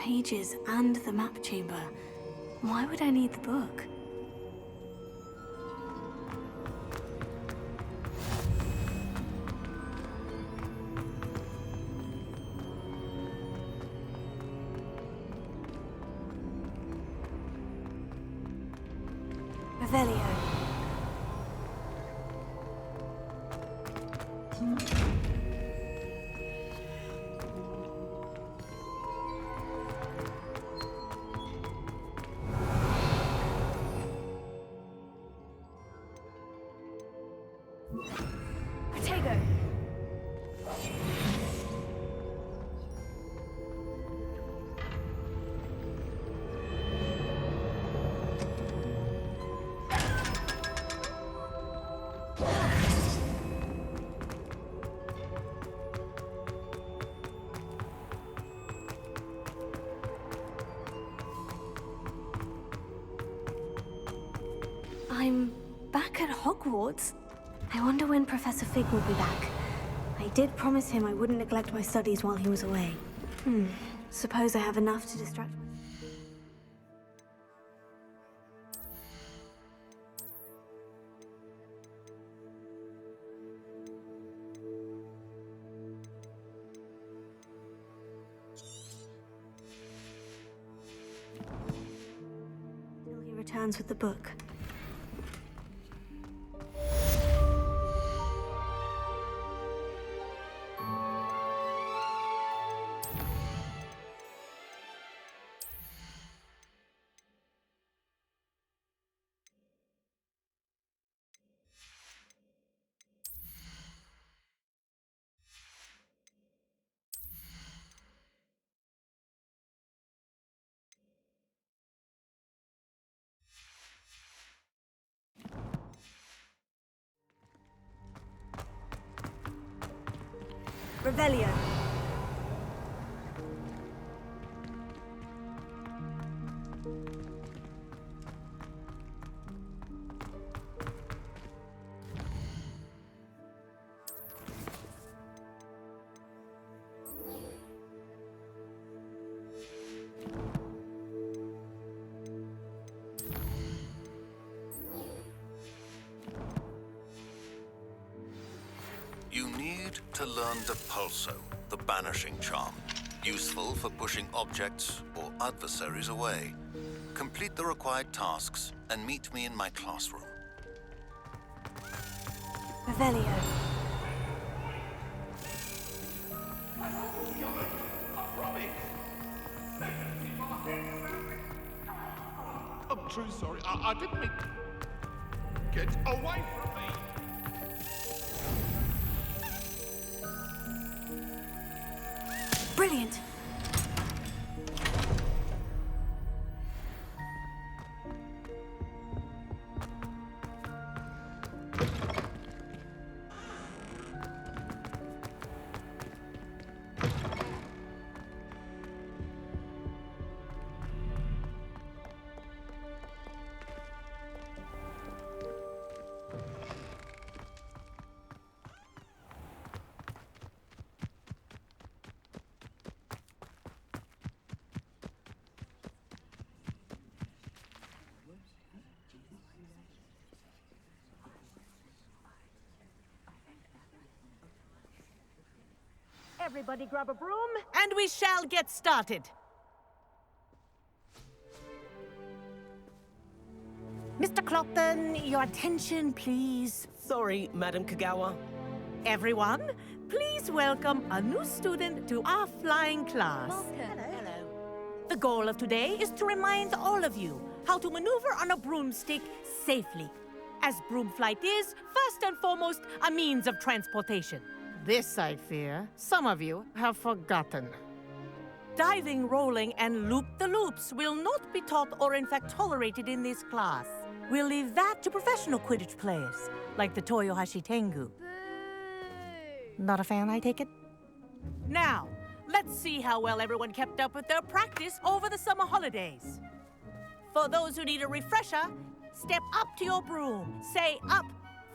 pages and the map chamber. Why would I need the book? Revelio. I'm back at Hogwarts. I wonder when Professor Fig will be back. I did promise him I wouldn't neglect my studies while he was away. Suppose I have enough to distract myself. Till he returns with the book. Revelio. You need to learn the pulso, the banishing charm, useful for pushing objects or adversaries away. Complete the required tasks and meet me in my classroom. Revelio. I'm truly sorry. I didn't mean to. Get away from me! Brilliant. Everybody grab a broom, and we shall get started. Mr. Clopton, your attention, please. Sorry, Madam Kagawa. Everyone, please welcome a new student to our flying class. Hello. The goal of today is to remind all of you how to maneuver on a broomstick safely, as broom flight is, first and foremost, a means of transportation. This, I fear, some of you have forgotten. Diving, rolling, and loop-the-loops will not be taught or in fact tolerated in this class. We'll leave that to professional Quidditch players, like the Toyohashi Tengu. Not a fan, I take it? Now, let's see how well everyone kept up with their practice over the summer holidays. For those who need a refresher, step up to your broom, say up,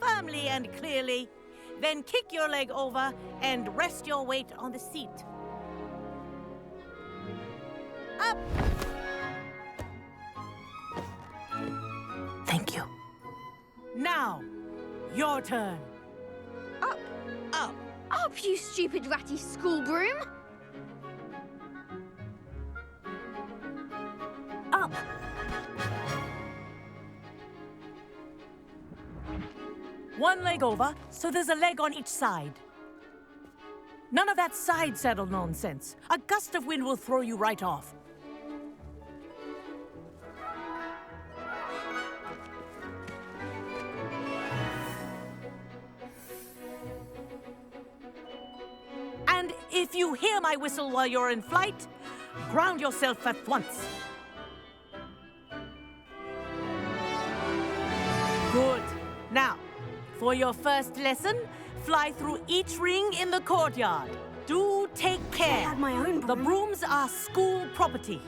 firmly and clearly, then kick your leg over and rest your weight on the seat. Up! Thank you. Now, your turn. Up! Up! Up, you stupid ratty school broom! Up! One leg over, so there's a leg on each side. None of that side saddle nonsense. A gust of wind will throw you right off. And if you hear my whistle while you're in flight, ground yourself at once. Good. Now, for your first lesson, fly through each ring in the courtyard. Do take care. I had my own The broom. brooms are school property.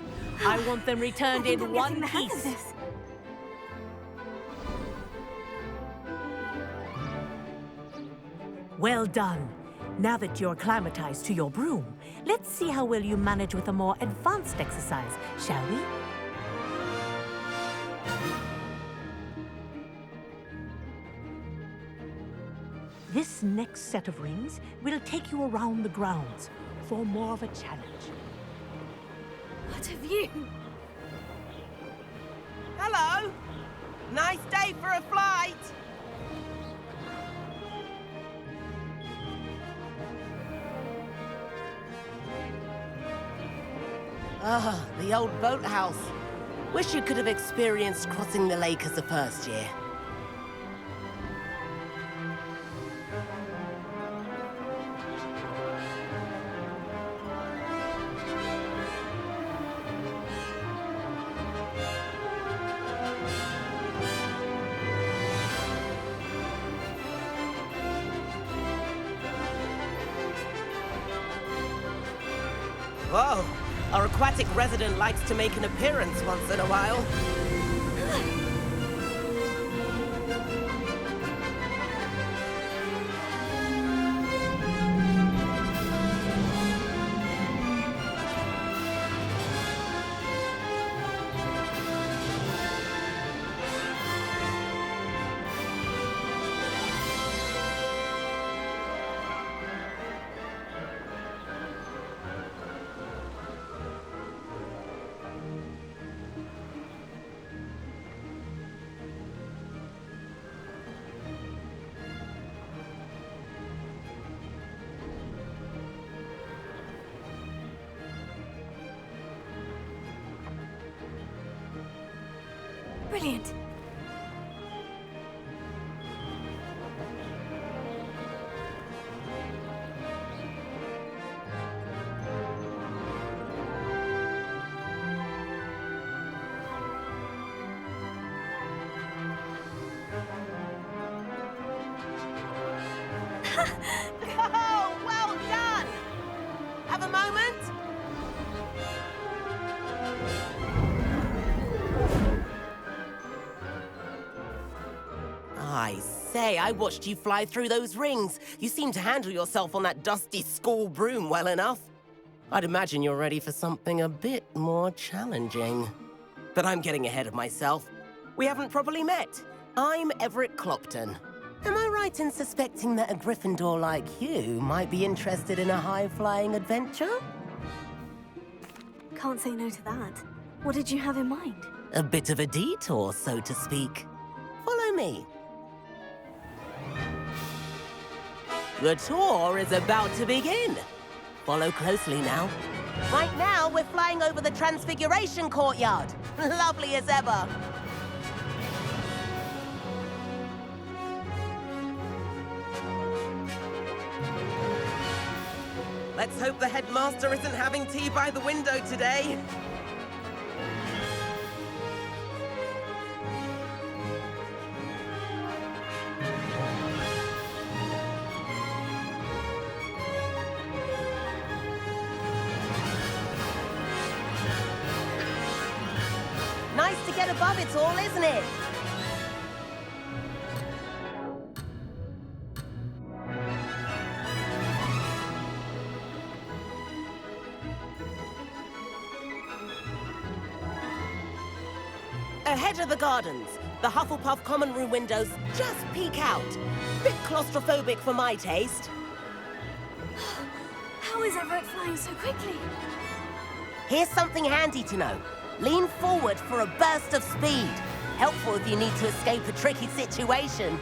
I want them returned I think in I'm one getting the hang of piece. this. Well done. Now that you're acclimatized to your broom, let's see how well you manage with a more advanced exercise, shall we? This next set of rings will take you around the grounds for more of a challenge. What have you? Hello! Nice day for a flight! Ah, the old boathouse. Wish you could have experienced crossing the lake as a first year. Whoa! Our aquatic resident likes to make an appearance once in a while. Brilliant. Oh, well done! Have a moment? I say, I watched you fly through those rings. You seem to handle yourself on that dusty school broom well enough. I'd imagine you're ready for something a bit more challenging. But I'm getting ahead of myself. We haven't properly met. I'm Everett Clopton. Am I right in suspecting that a Gryffindor like you might be interested in a high-flying adventure? Can't say no to that. What did you have in mind? A bit of a detour, so to speak. Follow me. The tour is about to begin. Follow closely now. Right now, we're flying over the Transfiguration Courtyard. Lovely as ever. Let's hope the headmaster isn't having tea by the window today. Nice to get above it all, isn't it? Ahead of the gardens, the Hufflepuff common room windows just peek out. Bit claustrophobic for my taste. How is Everett flying so quickly? Here's something handy to know. Lean forward for a burst of speed. Helpful if you need to escape a tricky situation.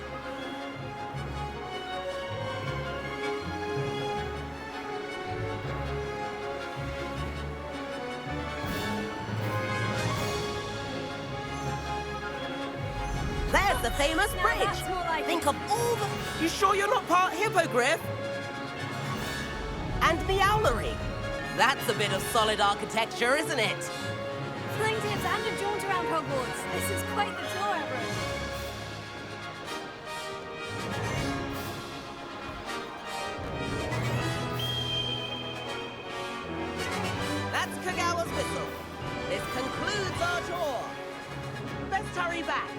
There's the famous bridge. That's more like Think of all the... You sure you're not part hippogriff? And the owlery. That's a bit of solid architecture, isn't it? flying tips and a jaunt around Hogwarts. This is quite the tour, Everett. That's Kagawa's whistle. This concludes our tour. Let's hurry back.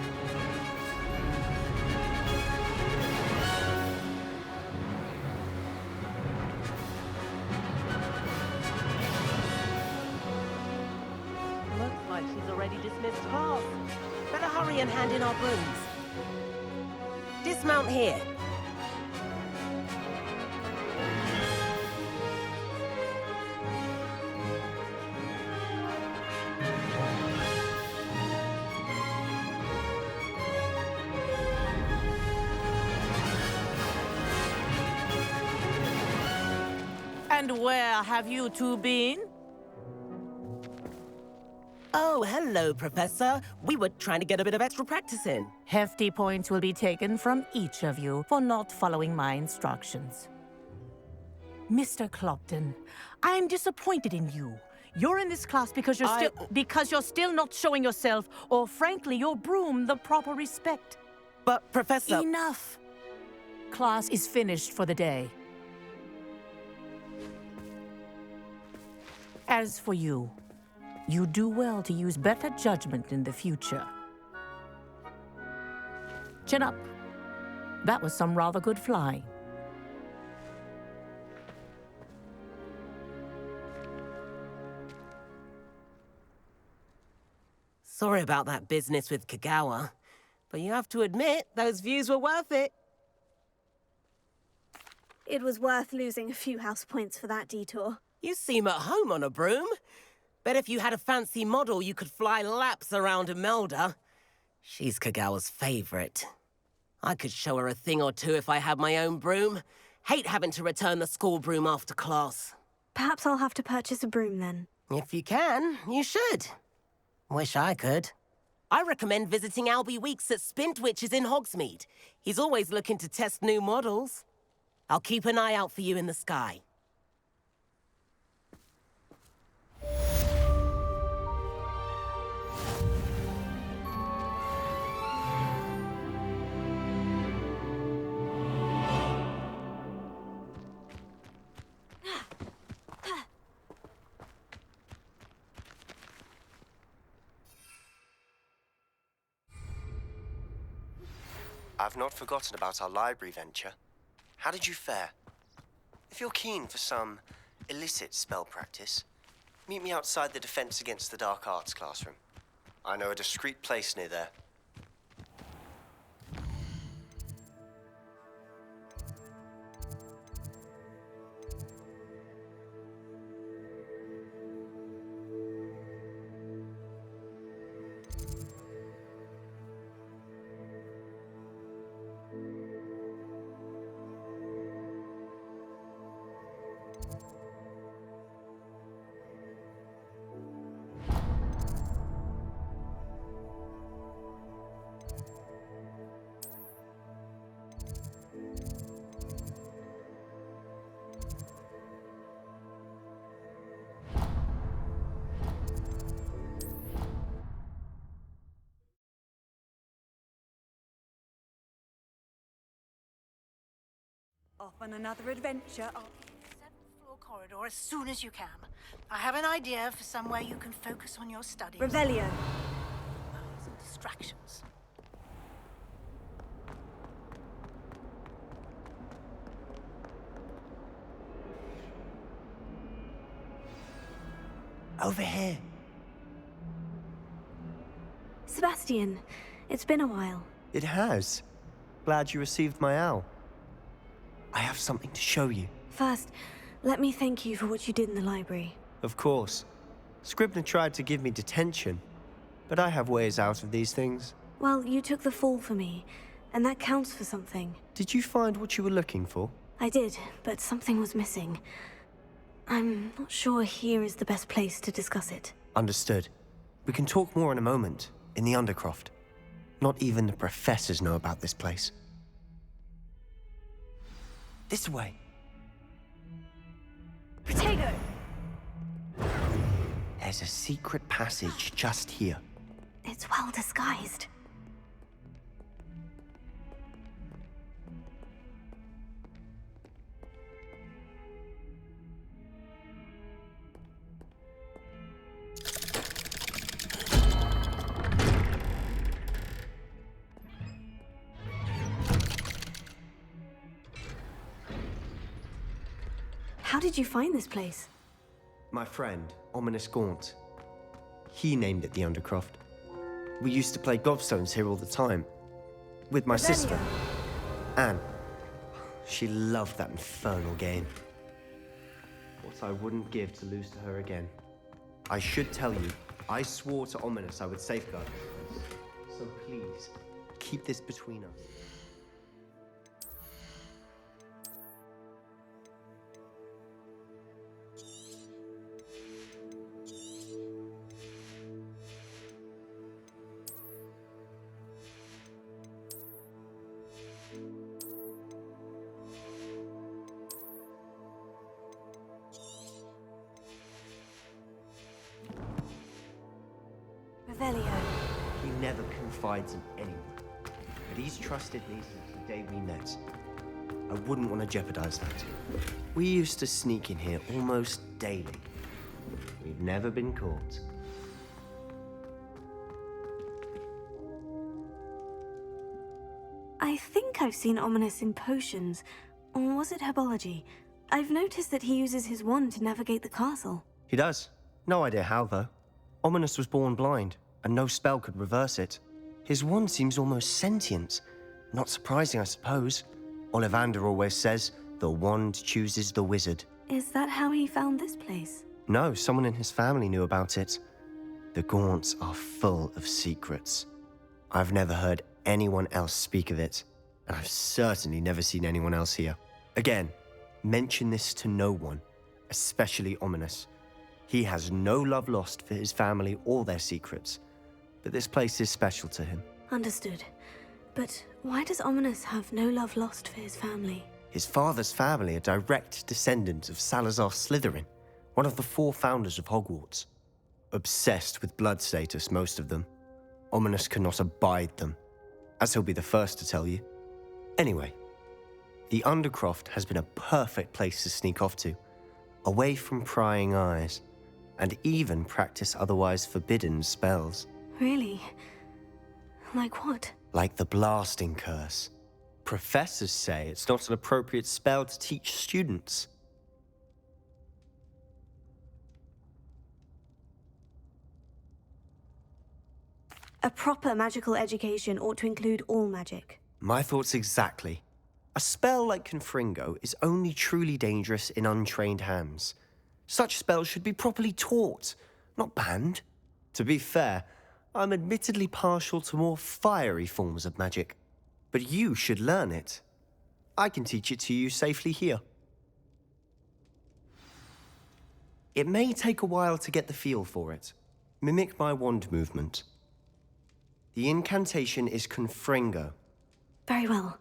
Looks like she's already dismissed class. Better hurry and hand in our brooms. Dismount here. And where have you two been? Oh, hello, Professor. We were trying to get a bit of extra practice in. Hefty points will be taken from each of you for not following my instructions. Mr. Clopton, I'm disappointed in you. You're in this class because you're still not showing yourself, or frankly, your broom the proper respect. But, Professor... Enough. Class is finished for the day. As for you, you do well to use better judgment in the future. Chin up. That was some rather good flying. Sorry about that business with Kagawa, but you have to admit, those views were worth it. It was worth losing a few house points for that detour. You seem at home on a broom. Bet if you had a fancy model, you could fly laps around Imelda. She's Kagawa's favorite. I could show her a thing or two if I had my own broom. Hate having to return the school broom after class. Perhaps I'll have to purchase a broom then. If you can, you should. Wish I could. I recommend visiting Albie Weeks at Spintwitches in Hogsmeade. He's always looking to test new models. I'll keep an eye out for you in the sky. I've not forgotten about our library venture. How did you fare? If you're keen for some illicit spell practice, meet me outside the Defense Against the Dark Arts classroom. I know a discreet place near there. Off on another adventure. Seventh floor corridor as soon as you can. I have an idea for somewhere you can focus on your studies. Revelio. Noise and distractions. Over here. Sebastian, it's been a while. It has. Glad you received my owl. I have something to show you. First, let me thank you for what you did in the library. Of course. Scribner tried to give me detention, but I have ways out of these things. Well, you took the fall for me, and that counts for something. Did you find what you were looking for? I did, but something was missing. I'm not sure here is the best place to discuss it. Understood. We can talk more in a moment, in the Undercroft. Not even the professors know about this place. This way. Potato! There's a secret passage just here. It's well disguised. How did you find this place? My friend, Ominous Gaunt. He named it the Undercroft. We used to play gobstones here all the time. With my sister, Anne. She loved that infernal game. What I wouldn't give to lose to her again. I should tell you, I swore to Ominous I would safeguard this. So please, keep this between us. He never confides in anyone, but he's trusted me since the day we met. I wouldn't want to jeopardize that. We used to sneak in here almost daily. We've never been caught. I think I've seen Ominous in potions. Or was it herbology? I've noticed that he uses his wand to navigate the castle. He does. No idea how, though. Ominous was born blind, and no spell could reverse it. His wand seems almost sentient. Not surprising, I suppose. Ollivander always says, the wand chooses the wizard. Is that how he found this place? No, someone in his family knew about it. The Gaunts are full of secrets. I've never heard anyone else speak of it, and I've certainly never seen anyone else here. Again, mention this to no one, especially Ominous. He has no love lost for his family or their secrets, but this place is special to him. Understood. But why does Ominous have no love lost for his family? His father's family are direct descendants of Salazar Slytherin, one of the 4 founders of Hogwarts. Obsessed with blood status, most of them. Ominous cannot abide them, as he'll be the first to tell you. Anyway, the Undercroft has been a perfect place to sneak off to, away from prying eyes, and even practice otherwise forbidden spells. Really? Like what? Like the blasting curse. Professors say it's not an appropriate spell to teach students. A proper magical education ought to include all magic. My thoughts exactly. A spell like Confringo is only truly dangerous in untrained hands. Such spells should be properly taught, not banned. To be fair, I'm admittedly partial to more fiery forms of magic. But you should learn it. I can teach it to you safely here. It may take a while to get the feel for it. Mimic my wand movement. The incantation is Confringo. Very well.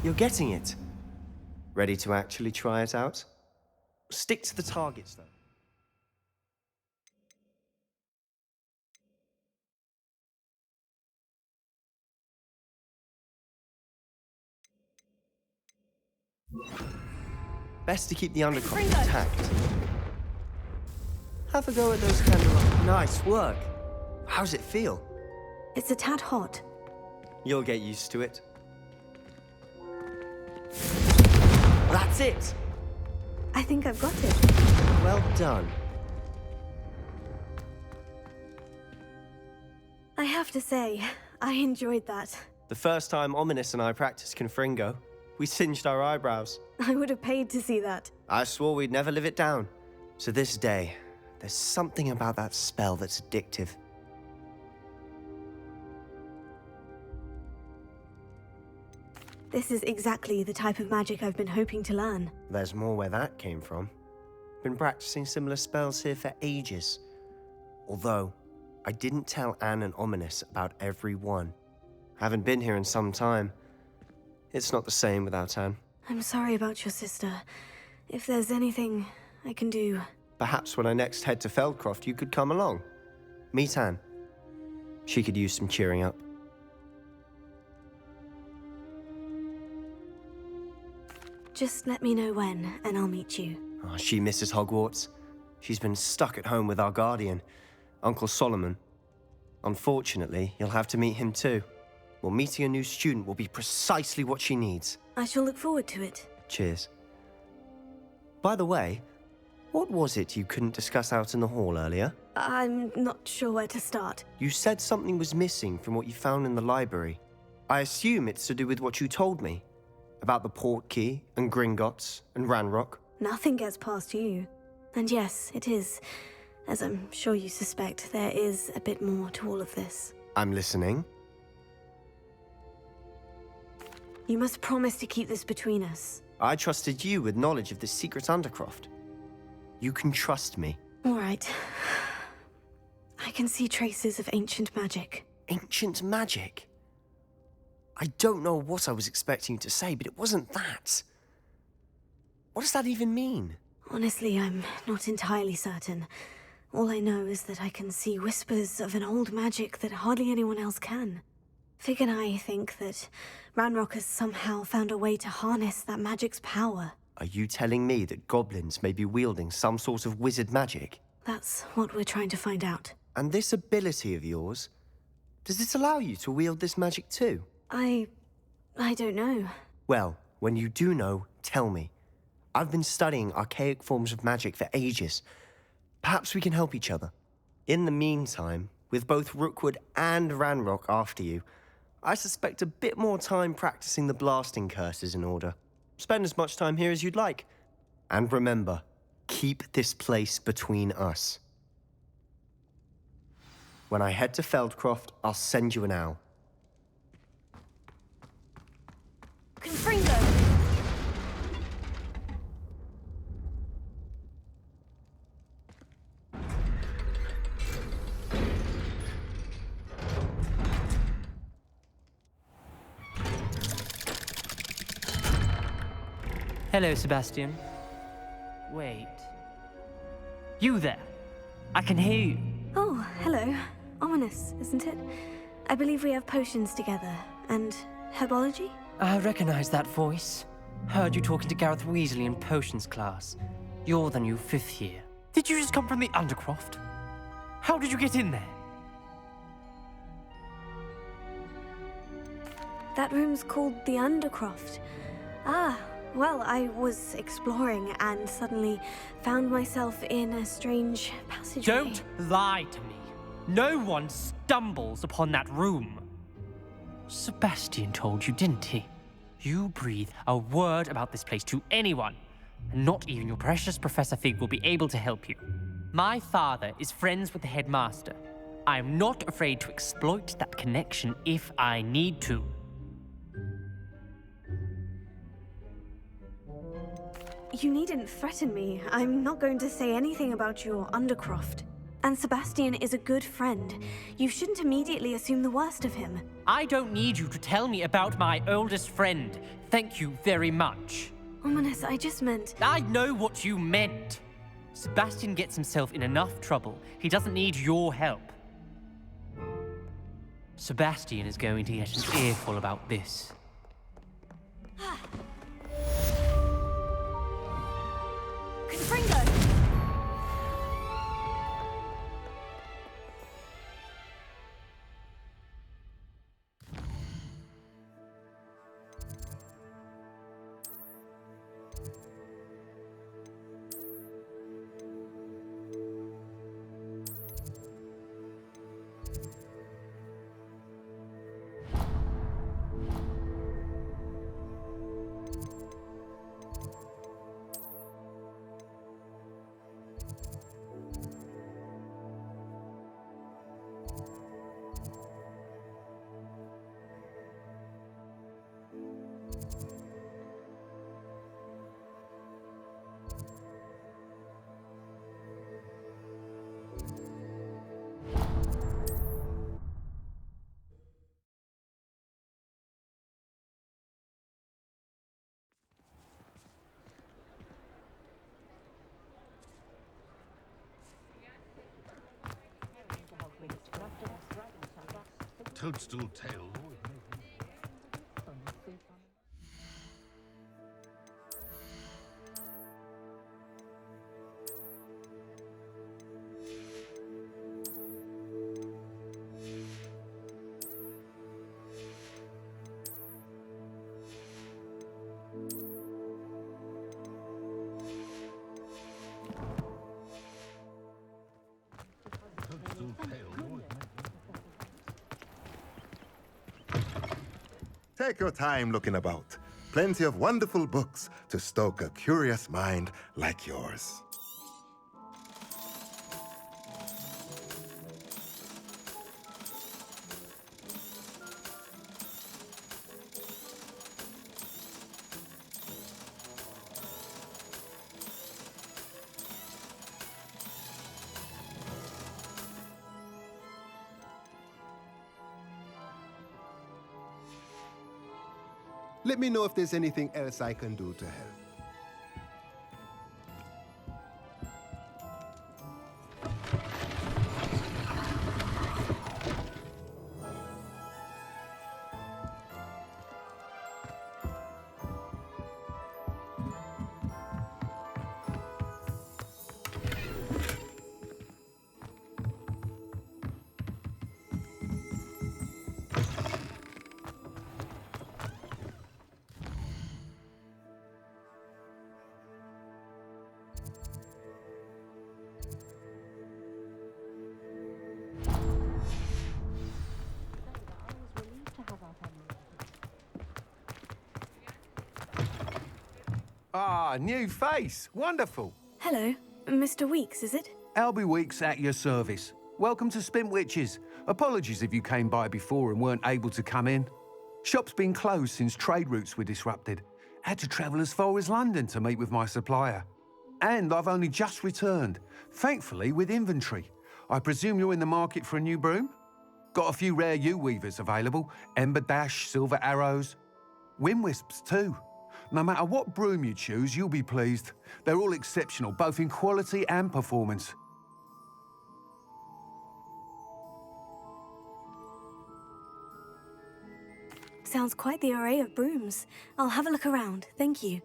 You're getting it. Ready to actually try it out? Stick to the targets, though. Best to keep the Undercroft intact. Have a go at those candles. Nice work. How's it feel? It's a tad hot. You'll get used to it. That's it! I think I've got it. Well done. I have to say, I enjoyed that. The first time Ominous and I practiced Confringo, we singed our eyebrows. I would have paid to see that. I swore we'd never live it down. To this day, there's something about that spell that's addictive. This is exactly the type of magic I've been hoping to learn. There's more where that came from. Been practicing similar spells here for ages. Although, I didn't tell Anne and Ominous about every one. Haven't been here in some time. It's not the same without Anne. I'm sorry about your sister. If there's anything I can do... Perhaps when I next head to Feldcroft, you could come along. Meet Anne. She could use some cheering up. Just let me know when, and I'll meet you. Oh, she misses Hogwarts. She's been stuck at home with our guardian, Uncle Solomon. Unfortunately, you'll have to meet him too. Well, meeting a new student will be precisely what she needs. I shall look forward to it. Cheers. By the way, what was it you couldn't discuss out in the hall earlier? I'm not sure where to start. You said something was missing from what you found in the library. I assume it's to do with what you told me. About the Portkey, and Gringotts, and Ranrock. Nothing gets past you. And yes, it is. As I'm sure you suspect, there is a bit more to all of this. I'm listening. You must promise to keep this between us. I trusted you with knowledge of the secret Undercroft. You can trust me. All right. I can see traces of ancient magic. Ancient magic? I don't know what I was expecting you to say, but it wasn't that. What does that even mean? Honestly, I'm not entirely certain. All I know is that I can see whispers of an old magic that hardly anyone else can. Fig and I think that Ranrock has somehow found a way to harness that magic's power. Are you telling me that goblins may be wielding some sort of wizard magic? That's what we're trying to find out. And this ability of yours, does it allow you to wield this magic too? I don't know. Well, when you do know, tell me. I've been studying archaic forms of magic for ages. Perhaps we can help each other. In the meantime, with both Rookwood and Ranrock after you, I suspect a bit more time practicing the blasting curse is in order. Spend as much time here as you'd like. And remember, keep this place between us. When I head to Feldcroft, I'll send you an owl. Confringo! Hello, Sebastian. Wait. You there? I can hear you. Oh, hello. Ominous, isn't it? I believe we have potions together. And herbology? I recognize that voice. Heard you talking to Gareth Weasley in potions class. You're the new 5th year. Did you just come from the Undercroft? How did you get in there? That room's called the Undercroft. Ah, well, I was exploring and suddenly found myself in a strange passageway. Don't lie to me. No one stumbles upon that room. Sebastian told you, didn't he? You breathe a word about this place to anyone, and not even your precious Professor Fig will be able to help you. My father is friends with the headmaster. I am not afraid to exploit that connection if I need to. You needn't threaten me. I'm not going to say anything about your Undercroft. And Sebastian is a good friend. You shouldn't immediately assume the worst of him. I don't need you to tell me about my oldest friend. Thank you very much. Ominous, I just meant... I know what you meant. Sebastian gets himself in enough trouble. He doesn't need your help. Sebastian is going to get an earful about this. Confringo! toadstool tail. Take your time looking about. Plenty of wonderful books to stoke a curious mind like yours. Let me know if there's anything else I can do to help. Ah, new face. Wonderful. Hello, Mr. Weeks, is it? Albie Weeks at your service. Welcome to Spintwitches. Apologies if you came by before and weren't able to come in. Shop's been closed since trade routes were disrupted. Had to travel as far as London to meet with my supplier. And I've only just returned, thankfully with inventory. I presume you're in the market for a new broom? Got a few rare yew-weavers available. Ember Dash, Silver Arrows. Wind Wisps too. No matter what broom you choose, you'll be pleased. They're all exceptional, both in quality and performance. Sounds quite the array of brooms. I'll have a look around, thank you.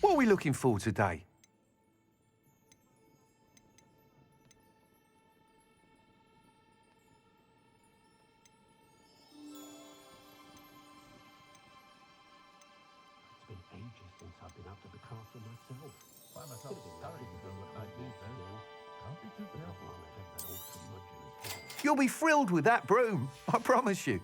What are we looking for today? You'll be thrilled with that broom, I promise you.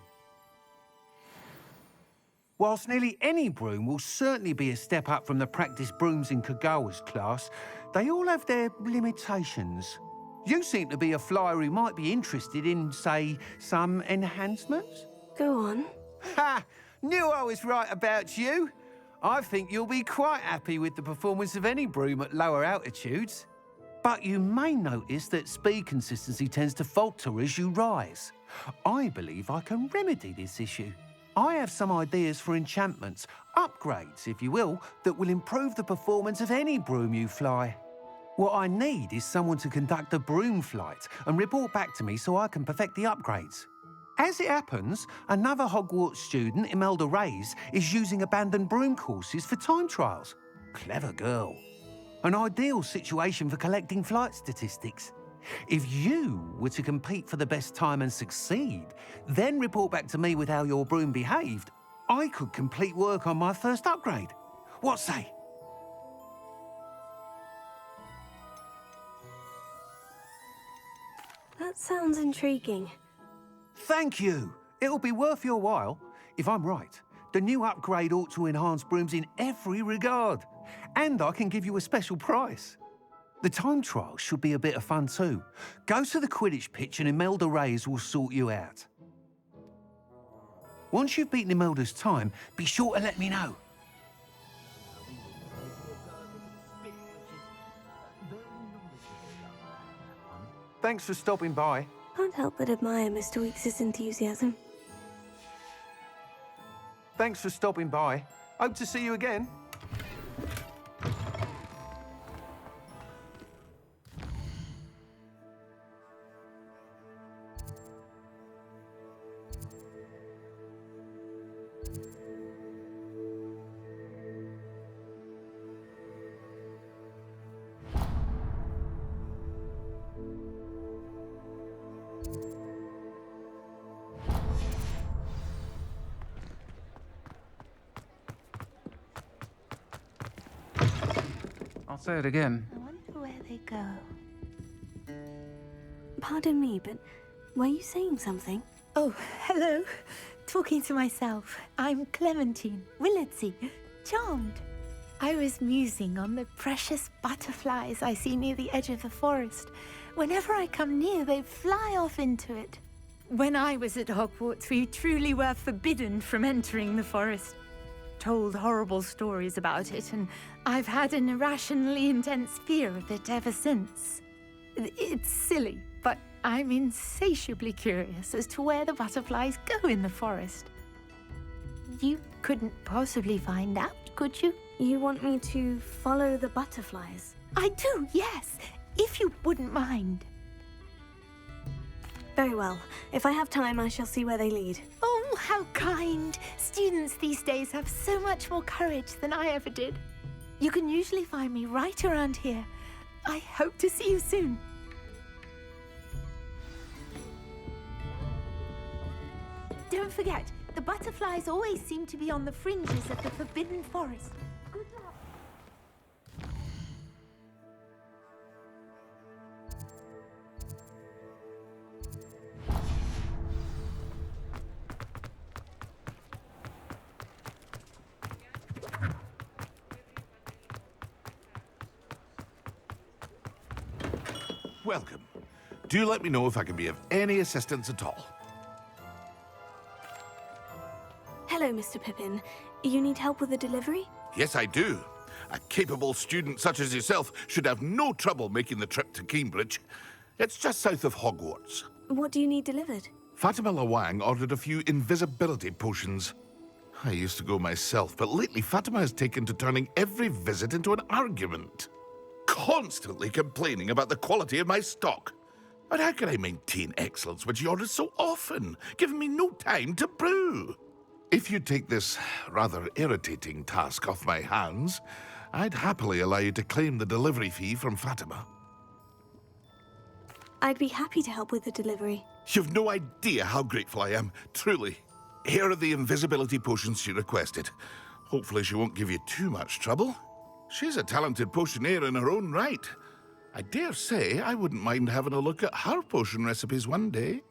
Whilst nearly any broom will certainly be a step up from the practice brooms in Kagawa's class, they all have their limitations. You seem to be a flyer who might be interested in, say, some enhancements? Go on. Ha! Knew I was right about you. I think you'll be quite happy with the performance of any broom at lower altitudes. But you may notice that speed consistency tends to falter as you rise. I believe I can remedy this issue. I have some ideas for enchantments, upgrades, if you will, that will improve the performance of any broom you fly. What I need is someone to conduct a broom flight and report back to me so I can perfect the upgrades. As it happens, another Hogwarts student, Imelda Reyes, is using abandoned broom courses for time trials. Clever girl. An ideal situation for collecting flight statistics. If you were to compete for the best time and succeed, then report back to me with how your broom behaved, I could complete work on my first upgrade. What say? That sounds intriguing. Thank you. It'll be worth your while. If I'm right, the new upgrade ought to enhance brooms in every regard. And I can give you a special price. The time trial should be a bit of fun too. Go to the Quidditch pitch and Imelda Reyes will sort you out. Once you've beaten Imelda's time, be sure to let me know. Thanks for stopping by. Can't help but admire Mr. Weeks' enthusiasm. Thanks for stopping by. Hope to see you again. Say it again. I wonder where they go. Pardon me, but were you saying something? Oh, hello. Talking to myself. I'm Clementine, Willardsey, charmed. I was musing on the precious butterflies I see near the edge of the forest. Whenever I come near, they fly off into it. When I was at Hogwarts, we truly were forbidden from entering the forest. Told horrible stories about it, and I've had an irrationally intense fear of it ever since. It's silly, but I'm insatiably curious as to where the butterflies go in the forest. You couldn't possibly find out, could you? You want me to follow the butterflies? I do, yes, if you wouldn't mind. Very well. If I have time, I shall see where they lead. Oh, how kind. Students these days have so much more courage than I ever did. You can usually find me right around here. I hope to see you soon. Don't forget, the butterflies always seem to be on the fringes of the Forbidden Forest. Good luck. Welcome. Do let me know if I can be of any assistance at all. Hello, Mr. Pippin. You need help with the delivery? Yes, I do. A capable student such as yourself should have no trouble making the trip to Cambridge. It's just south of Hogwarts. What do you need delivered? Fatima Lawang ordered a few invisibility potions. I used to go myself, but lately Fatima has taken to turning every visit into an argument. Constantly complaining about the quality of my stock. But how can I maintain excellence when she orders so often, giving me no time to brew? If you take this rather irritating task off my hands, I'd happily allow you to claim the delivery fee from Fatima. I'd be happy to help with the delivery. You've no idea how grateful I am, truly. Here are the invisibility potions she requested. Hopefully she won't give you too much trouble. She's a talented potioneer in her own right. I dare say I wouldn't mind having a look at her potion recipes one day.